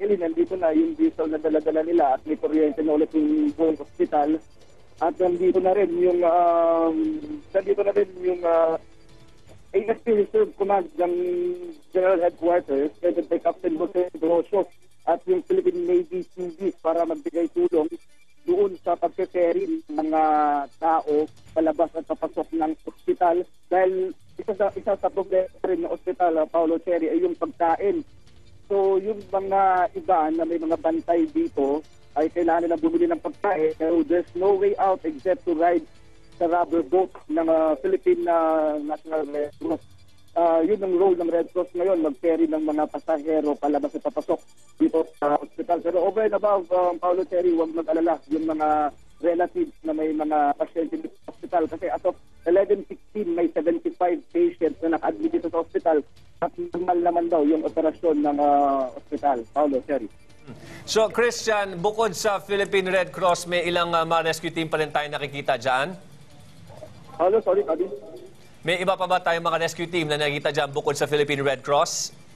luckily, nandito na yung diesel na dala-dala nila at may kuryente na ulit yung buong hospital. At nandito na rin yung AFP Reserve Command ng General Headquarters, headed by Captain Jose Grosio, at yung Philippine Navy Seabees para magbigay tulong doon sa pagpe-ferry ng mga tao palabas at papasok ng ospital. Dahil isa sa problema rin ng ospital, Paolo Cherry, ay yung pagkain. So yung mga iba na may mga bantay dito ay kailangan nila bumili ng pagkain. Pero there's no way out except to ride sa rubber boat ng Philippine National Red Cross. Yun ang role ng Red Cross ngayon, mag-ferry ng mga pasahero palabas at papasok dito sa hospital. Pero over and above, Paolo Cherry, huwag mag-alala yung mga relatives na may mga pasyente dito sa hospital. Kasi as of 11:16, may 75 patients na naka-admit dito sa hospital at normal naman daw yung operasyon ng hospital. Paolo Cherry. So, Christian, bukod sa Philippine Red Cross, may ilang rescue team pa rin tayo nakikita dyan? Paolo, sorry, Padi. May iba pa ba tayong mga rescue team na nakikita dyan bukod sa Philippine Red Cross?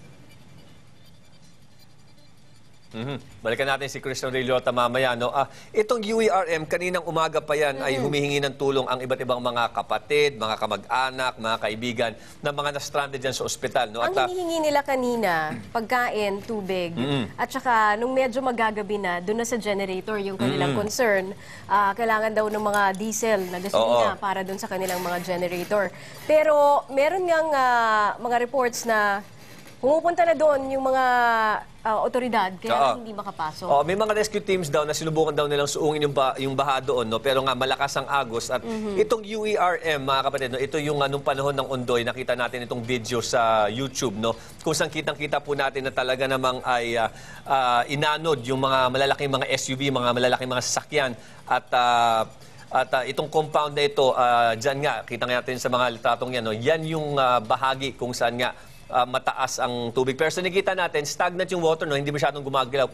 Balikan natin si Christian Ray Lota mamaya. No? Itong UERM, kaninang umaga pa yan ay humihingi ng tulong ang iba't ibang mga kapatid, mga kamag-anak, mga kaibigan na mga na-stranded dyan sa ospital. No? Ang hinihingi nila kanina, pagkain, tubig, at saka nung medyo magagabi na, doon na sa generator yung kanilang concern, kailangan daw ng mga diesel na gasolina para doon sa kanilang mga generator. Pero meron ngang mga reports na pumupunta na doon yung mga otoridad, kaya hindi makapasok. May mga rescue teams daw na sinubukan daw nilang suungin yung baha doon, no? Pero nga malakas ang agos. At itong UERM, mga kapatid, no? Ito yung nung panahon ng Ondoy, nakita natin itong video sa YouTube, no? Kung saan kitang-kita po natin na talaga namang ay inanod yung mga malalaking mga SUV, mga malalaking mga sasakyan. At itong compound na ito, dyan nga, kita natin sa mga litratong yan, no? Yan yung bahagi kung saan nga mataas ang tubig. Pero sa nakita natin, stagnant yung water, no? Hindi masyadong gumagalaw.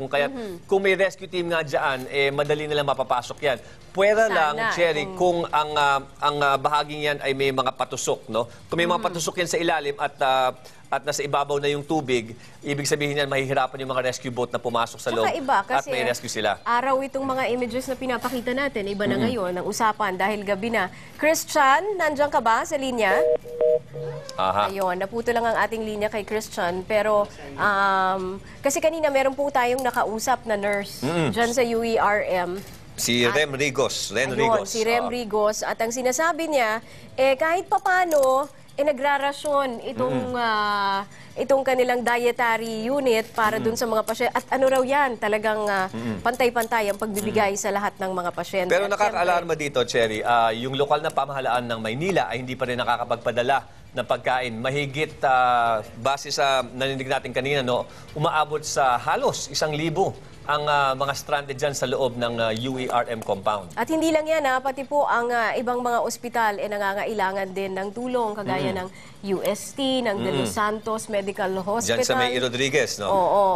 Kung may rescue team nga dyan, madali nilang mapapasok yan. Pwera lang, Cherry, kung ang bahaging yan ay may mga patusok. No? Kung may mga patusok yan sa ilalim at nasa ibabaw na yung tubig, ibig sabihin yan, mahihirapan yung mga rescue boat na pumasok sa loob at may rescue sila. Araw itong mga images na pinapakita natin, iba na ngayon ang usapan dahil gabi na. Christian, nandiyan ka ba sa linya? Ayun, naputo lang ang ating linya kay Christian. Pero kasi kanina meron po tayong nakausap na nurse dyan sa UERM. Si Rem Rigos. Si Rem Rigos. At ang sinasabi niya, kahit papano, nagrarasyon itong kanilang dietary unit para dun sa mga pasyente. At ano raw yan, talagang pantay-pantay ang pagbibigay sa lahat ng mga pasyente. Pero nakaka-alarma dito, Cherry, yung lokal na pamahalaan ng Maynila ay hindi pa rin nakakapagpadala ng pagkain. Mahigit, base sa naninig natin kanina, no, umaabot sa halos 1,000 ang mga stranded dyan sa loob ng UERM compound. At hindi lang yan, pati po ang ibang mga ospital nangangailangan din ng tulong, kagaya ng UST, ng De Los Santos Medical Hospital. Dyan sa May Rodriguez, no? Oo.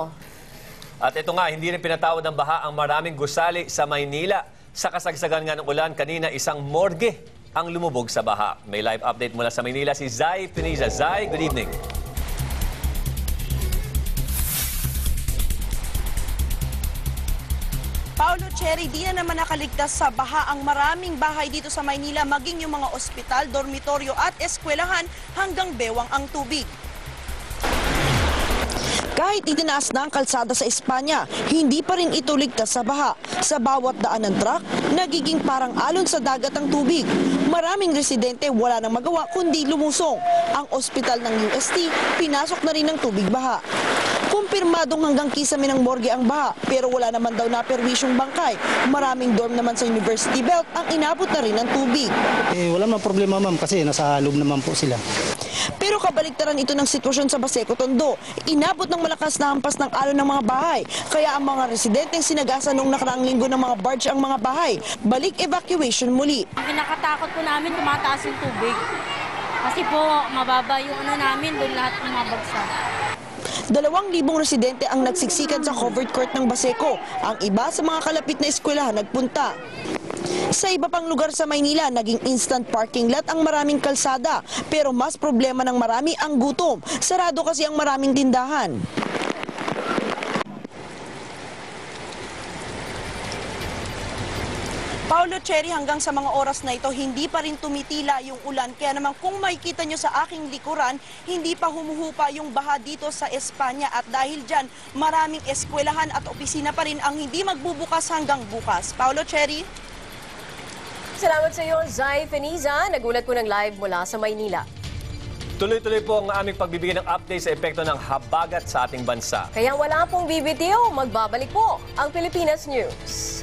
At ito nga, hindi rin pinatawad ng baha ang maraming gusali sa Maynila. Sa kasagsagan nga ng ulan, kanina isang morgue ang lumubog sa baha. May live update mula sa Maynila si Zai Piniza. Zai, good evening. Paolo, Cherry, di na naman nakaligtas sa baha ang maraming bahay dito sa Maynila, maging yung mga ospital, dormitoryo at eskwelahan hanggang bewang ang tubig. Kahit itinaas na ang kalsada sa Espanya, hindi pa rin ito ligtas sa baha. Sa bawat daan ng truck, nagiging parang alon sa dagat ang tubig. Maraming residente wala nang magawa kundi lumusong. Ang ospital ng UST, pinasok na rin ng tubig baha. Kumpirmadong hanggang kisame ng morgue ang baha, pero wala naman daw na perwisyong bangkay. Maraming dorm naman sa University Belt ang inabot na rin ng tubig. Wala naman problema, ma'am, kasi nasa loob naman po sila. Pero kabaliktaran ito ng sitwasyon sa Baseco, Tondo. Inabot ng malakas na hampas ng alon ng mga bahay. Kaya ang mga residenteng sinagasan noong nakaraang linggo ng mga barge ang mga bahay. Balik evacuation muli. Ang kinakatakot po namin, tumataas yung tubig. Kasi po, mababa yung namin, doon lahat kumabagsak. 2,000 residente ang nagsiksikan sa covered court ng Baseco. Ang iba sa mga kalapit na eskwelahan nagpunta. Sa iba pang lugar sa Maynila, naging instant parking lot ang maraming kalsada. Pero mas problema ng marami ang gutom. Sarado kasi ang maraming tindahan. Paulo, Cherry, hanggang sa mga oras na ito, hindi pa rin tumitila yung ulan. Kaya naman kung makikita nyo sa aking likuran, hindi pa humuhupa yung baha dito sa Espanya. At dahil dyan, maraming eskwelahan at opisina pa rin ang hindi magbubukas hanggang bukas. Paulo, Cherry? Salamat sa iyo, Zai Feniza. Nagulat po ng live mula sa Maynila. Tuloy-tuloy po ang aming pagbibigay ng update sa epekto ng habagat sa ating bansa. Kaya wala pong bibitiw, magbabalik po ang Pilipinas News.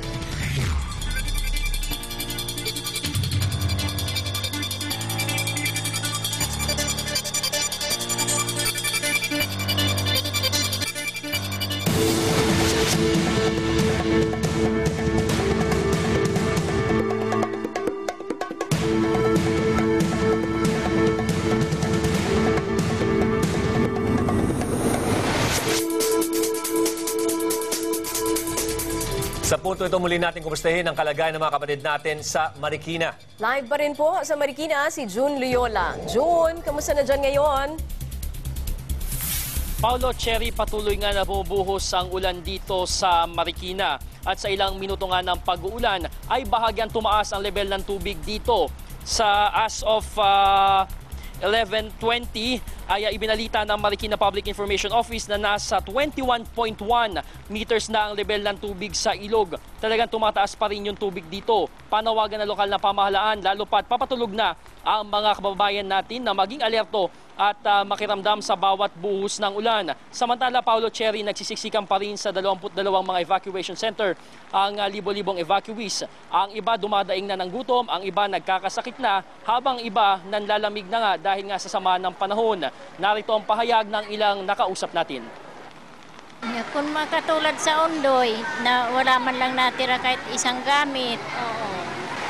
Sa punto ito, muli natin kumustahin ang kalagayan ng mga kapatid natin sa Marikina. Live pa rin po sa Marikina si June Loyola. June, kamusta na dyan ngayon? Paulo, Cherry, patuloy nga na bumubuhos ang ulan dito sa Marikina. At sa ilang minuto nga ng pag-uulan ay bahagyang tumaas ang level ng tubig dito. As of 11:20 ay ibinalita ng Marikina Public Information Office na nasa 21.1 meters na ang level ng tubig sa ilog. Talagang tumataas pa rin yung tubig dito. Panawagan ng lokal na pamahalaan, lalo pat papatulog na ang mga kababayan natin na maging alerto at makiramdam sa bawat buhos ng ulan. Samantala, Paulo, Cherry, nagsisiksikan pa rin sa 22 mga evacuation center ang libo-libong evacuees. Ang iba dumadaing na ng gutom, ang iba nagkakasakit na, habang iba nanlalamig na nga dahil nga sa sama ng panahon. Narito ang pahayag ng ilang nakausap natin. Kung makatulad sa Ondoy, na wala man lang natira kahit isang gamit. Oo.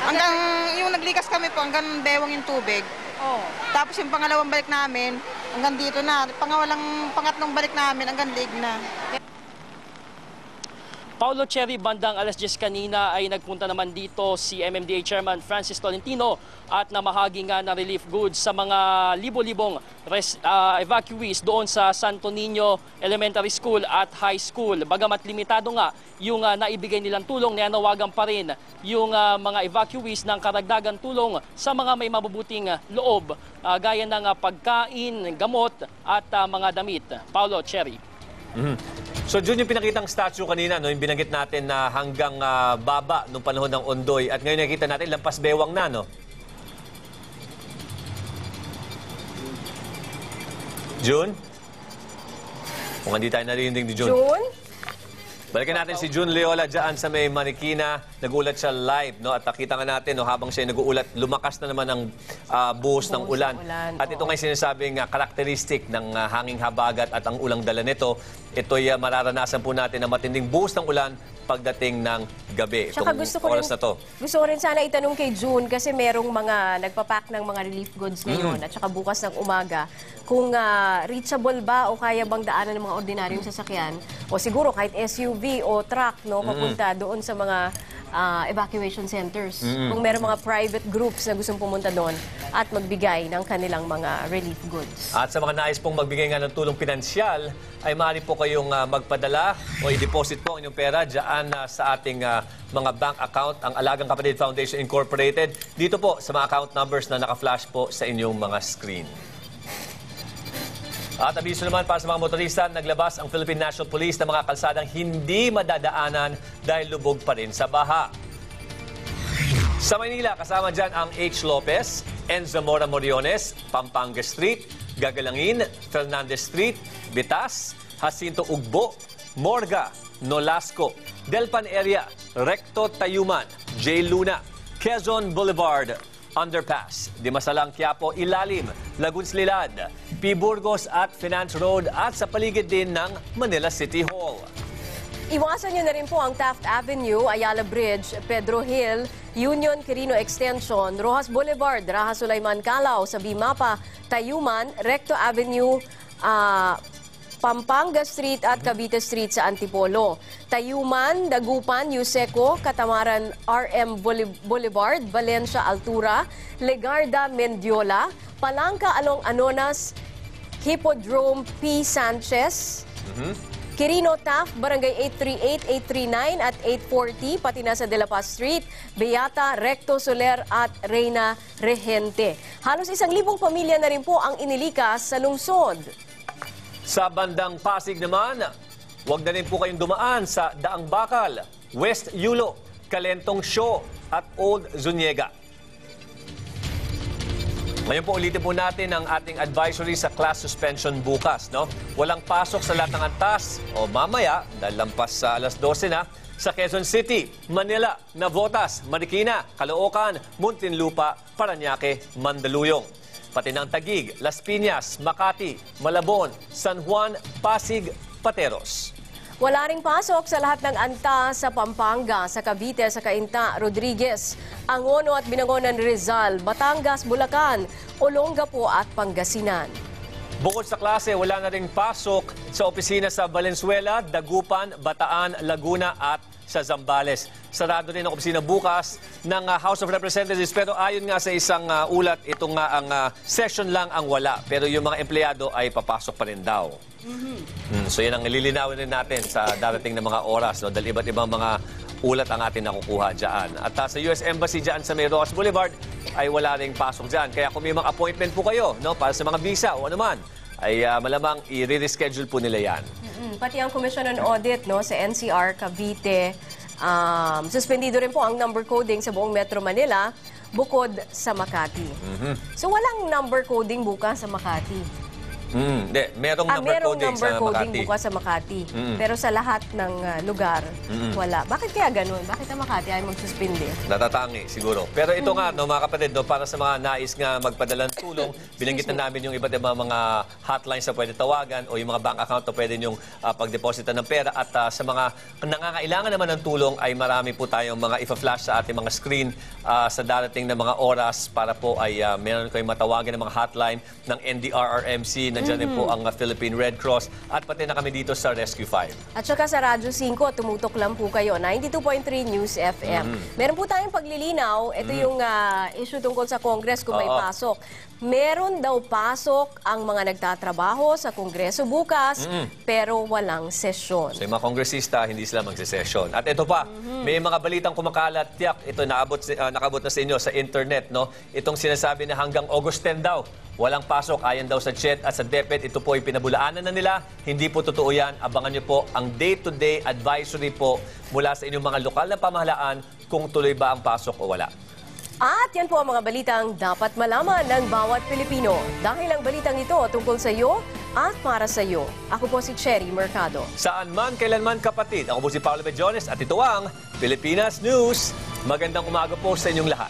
Hanggang yung naglikas kami po, hanggang bewang yung tubig. Oo. Tapos yung pangalawang balik namin, hanggang dito na. Pangatlong balik namin, hanggang lig na. Paulo, Cherry, bandang alas 10 kanina ay nagpunta naman dito si MMDA Chairman Francis Tolentino at namahagi nga na relief goods sa mga libo-libong evacuees doon sa Santo Niño Elementary School at High School. Bagamat limitado nga yung naibigay nilang tulong, nanawagan pa rin yung mga evacuees ng karagdagan tulong sa mga may mabubuting loob, gaya ng pagkain, gamot at mga damit. Paulo, Cherry. So, Jun, yung pinakitang statue kanina, no, yung binanggit natin na hanggang baba nung panahon ng Ondoy, at ngayon nakita natin lampas bewang na, no? Jun? Kung hindi tayo narinig ni Jun. June? Balikan natin si June Loyola dyan sa may Marikina. Nagulat siya live, no? At nakita nga natin, no, habang siya naguulat, lumakas na naman ang buhos ng ulan. At ito nga sinasabing karakteristik ng hanging habagat at ang ulang dala nito. Ito'y mararanasan po natin na matinding buhos ng ulan pagdating ng gabi. Tsaka Itong oras na to. Gusto ko rin sana itanong kay June kasi merong mga nagpapack ng mga relief goods ngayon at saka bukas ng umaga kung reachable ba o kaya bang daanan ng mga ordinaryong sasakyan o siguro kahit SUV o truck, no, papunta doon sa mga evacuation centers. Kung meron mga private groups na gustong pumunta doon at magbigay ng kanilang mga relief goods. At sa mga nais pong magbigay nga ng tulong pinansyal, ay maaari po kayong magpadala o i-deposit po ang inyong pera dyan sa ating mga bank account, ang Alagang Kapatid Foundation Incorporated. Dito po sa mga account numbers na naka-flash po sa inyong mga screen. At abiso naman para sa mga motorista, naglabas ang Philippine National Police ng mga kalsadang hindi madadaanan dahil lubog pa rin sa baha. Sa Maynila, kasama dyan ang H. Lopez, Enzo Mora Moriones, Pampanga Street, Gagalangin, Fernandez Street, Bitas, Jacinto Ugbo, Morga, Nolasco, Delpan Area, Recto Tayuman, J. Luna, Quezon Boulevard, Underpass, Dimasalang Quiapo, Ilalim, Lagunslilan, P. Burgos at Finance Road at sa paligid din ng Manila City Hall. Iwasan nyo na rin po ang Taft Avenue, Ayala Bridge, Pedro Hill, Union Quirino Extension, Rojas Boulevard, Raha Sulaiman Calao, sa Bimapa, Tayuman, Recto Avenue, Pampanga Street at Cavite Street sa Antipolo. Tayuman, Dagupan, Yuseco, Catamaran RM Boulevard, Valencia Altura, Legarda Mendiola, Palangka along Anonas, Hippodrome P. Sanchez, Quirino Taft, Barangay 838, 839 at 840, pati na sa De La Paz Street, Beata, Recto Soler at Reina Regente. Halos 1,000 pamilya na rin po ang inilikas sa lungsod. Sa bandang Pasig naman, huwag na rin po kayong dumaan sa Daang Bakal, West Yulo, Calentong Show at Old Zuniega. Ngayon po ulitin po natin ang ating advisory sa class suspension bukas. No? Walang pasok sa lahat ng antas o mamaya, dahil lampas sa alas 12 na, sa Quezon City, Manila, Navotas, Marikina, Caloocan, Muntinlupa, Parañaque, Mandaluyong. Pati ng Taguig, Las Piñas, Makati, Malabon, San Juan, Pasig, Pateros. Wala ring pasok sa lahat ng antas sa Pampanga, sa Cavite, sa Cainta, Rodriguez, Angono at Binangonan, Rizal, Batangas, Bulacan, Olongapo at Pangasinan. Bukod sa klase, wala na ring pasok sa opisina sa Valenzuela, Dagupan, Bataan, Laguna at sa Zambales. Sarado rin ang opisina bukas ng House of Representatives, pero ayon nga sa isang ulat, ito nga ang session lang ang wala, pero yung mga empleyado ay papasok pa rin daw. So yan ang nililinawin rin natin sa darating na mga oras, no? Dahil iba't ibang mga ulat ang atin nakukuha dyan. At sa US Embassy dyan sa May Rojas Boulevard ay wala ring pasok dyan. Kaya kung may mga appointment po kayo, no? Para sa mga visa o anuman, ay malamang i-reschedule po nila yan. Pati ang Commission on Audit, no, sa NCR, Cavite, suspendido rin po ang number coding sa buong Metro Manila bukod sa Makati. So walang number coding bukas sa Makati. Hindi, merong number coding sa Makati. Bukas sa Makati. Pero sa lahat ng lugar, wala. Bakit kaya ganun? Bakit ang Makati ay magsuspindi? Natatangi, siguro. Pero ito nga, no, mga kapatid, no, para sa mga nais nga magpadala ng tulong, binanggit na namin yung iba't ibang mga hotlines na pwede tawagan o yung mga bank account na pwede nyong pagdeposita ng pera. At sa mga nangangailangan naman ng tulong, ay marami po tayong mga ipa-flash sa ating mga screen sa darating na mga oras para po ay meron kayong matawagan ng mga hotline ng NDRRMC. Nandiyan din po ang Philippine Red Cross at pati na kami dito sa Rescue 5. At saka sa Radyo 5, tumutok lang po kayo, 92.3 News FM. Meron po tayong paglilinaw. Ito yung issue tungkol sa Congress kung may pasok. Meron daw pasok ang mga nagtatrabaho sa Kongreso bukas, pero walang sesyon. So yung mga kongresista, hindi sila magsisesyon. At ito pa, may mga balitang kumakalat, tiyak, ito nakabot na sa inyo sa internet, no? Itong sinasabi na hanggang August 10 daw, walang pasok, ayon daw sa CHED at sa DepEd. Ito po ay pinabulaanan na nila. Hindi po totoo yan. Abangan nyo po ang day-to-day advisory po mula sa inyong mga lokal na pamahalaan kung tuloy ba ang pasok o wala. At yan po ang mga balitang dapat malaman ng bawat Pilipino. Dahil ang balitang ito tungkol sa iyo at para sa iyo. Ako po si Cherry Mercado. Saan man, kailanman kapatid. Ako po si Paolo Bejones at ito ang Pilipinas News. Magandang umaga po sa inyong lahat.